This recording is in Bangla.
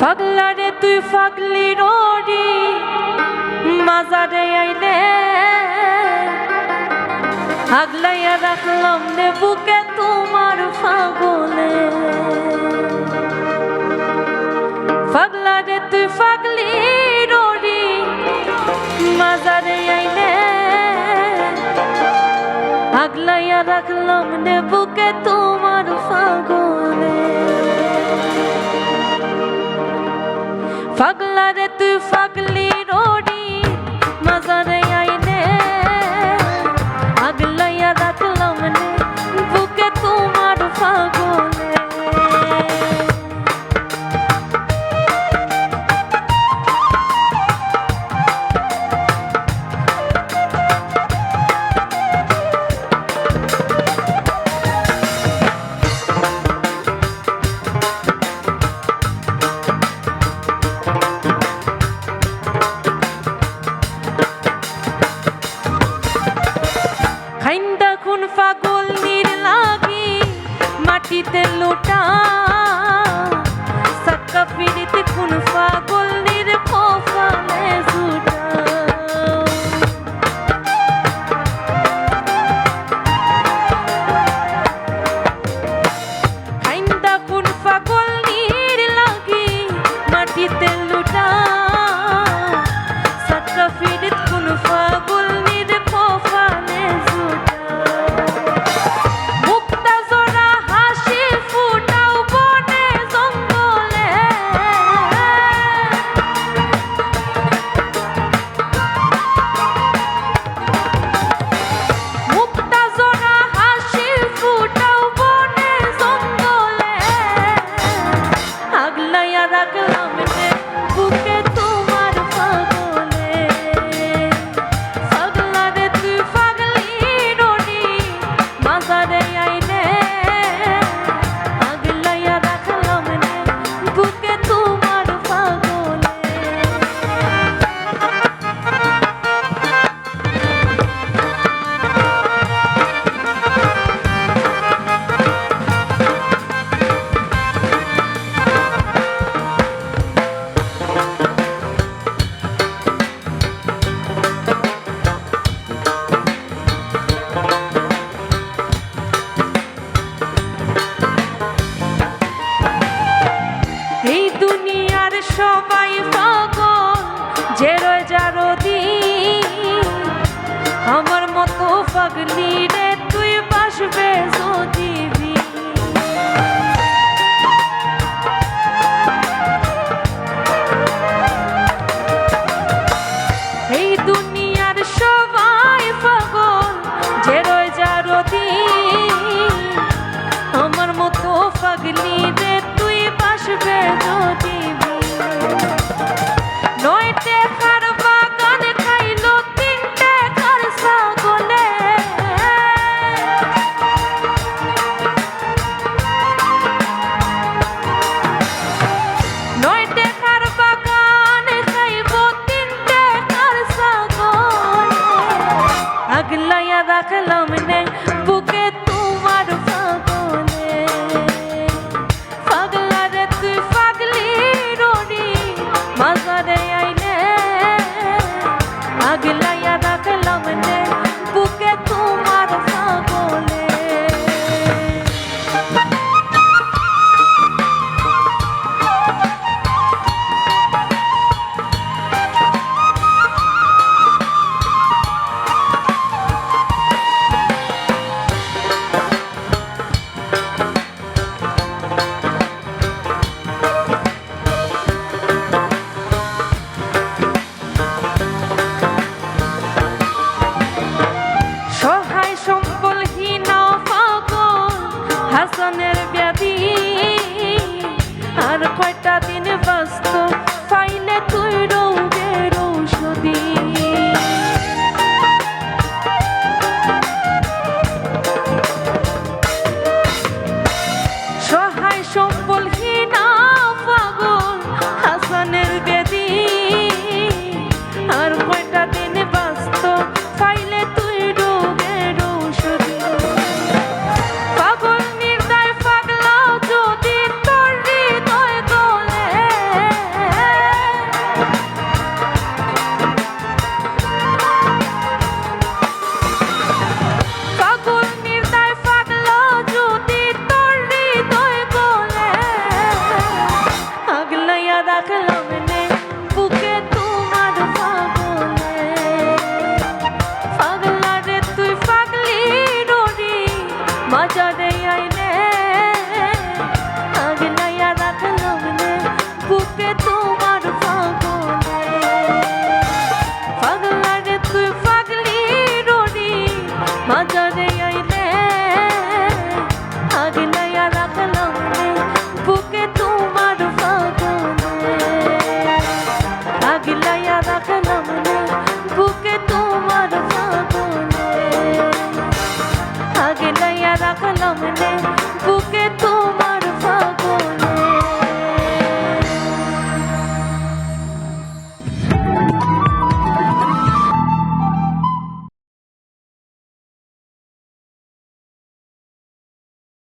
পাগলা রে তুই পাগলি রোডি মাজারে আইলে আগলাইয়া রাখলাম নে বুকে তোমার পাগলে। পাগলা রে তুই পাগলি রোডি মাজারে আইলে আগলাইয়া রাখলাম নে বুকে তোমার পাগলে। পাগলা রে তুই পাগলি রোডি মাজারে আইলে আগলাইয়া রাখলাম নে বুকে তোমার পাগলে। পাগল নির লাগি মাটিতে লোটা সাক্কা পিড়িতে কোন পাগল নির কপালে জুটা। খাইন্দা কোন পাগল নির লাগি মাটিতে লোটা সাক্কা পিড়িতে কোন পাগল নির কপালে জুটা। সবাই পাগল যে রয়ে যারো দিন আমার মতো পাগলি রে তুই বাসবে যদি এই দুনিয়ার সবাই পাগল যে রয়ে যারো দিন আমার মতো পাগলি রে তুই বাসবে যদি নয়টে কার বাগান খাইলো তিনটে কার ছাগলে। নয়টে কার বাগান খাইবো তিনটে কার ছাগলে আগলাইয়া রাখলাম নে বুকে তোমার পাগলে। পাগলা রে তুই পাগলি রোডি মাজারে আইলে আগলাইয়া রাখলাম নে বুকে তোমার পাগলে। রাখলাম নে বুকে তোমার ফাগুনে পাগলা রে তুই পাগলি রোরি মাঝারে আইলে আগলাইয়া রাখলাম নে বুকে তোমার ফাগুনে পাগলা রে তুই পাগলি রোরি মাঝারে আইলে আগলাইয়া রাখলাম নে বুকে তোমার ফাগুনে আগলাইয়া রাখলাম নে বুকে তোমার ফাগুনে আগলাইয়া রাখলাম নে